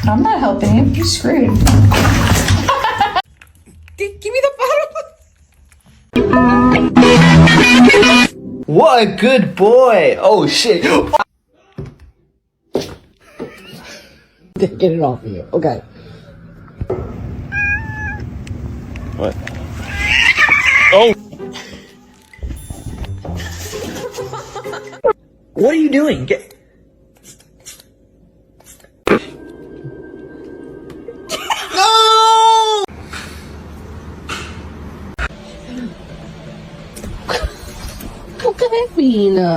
I'm not helping you. You're screwed. Give me the bottle. What a good boy! Oh shit! Get it off of you. Okay. What? Oh! What are you doing? Get... No! What the heck, Mina?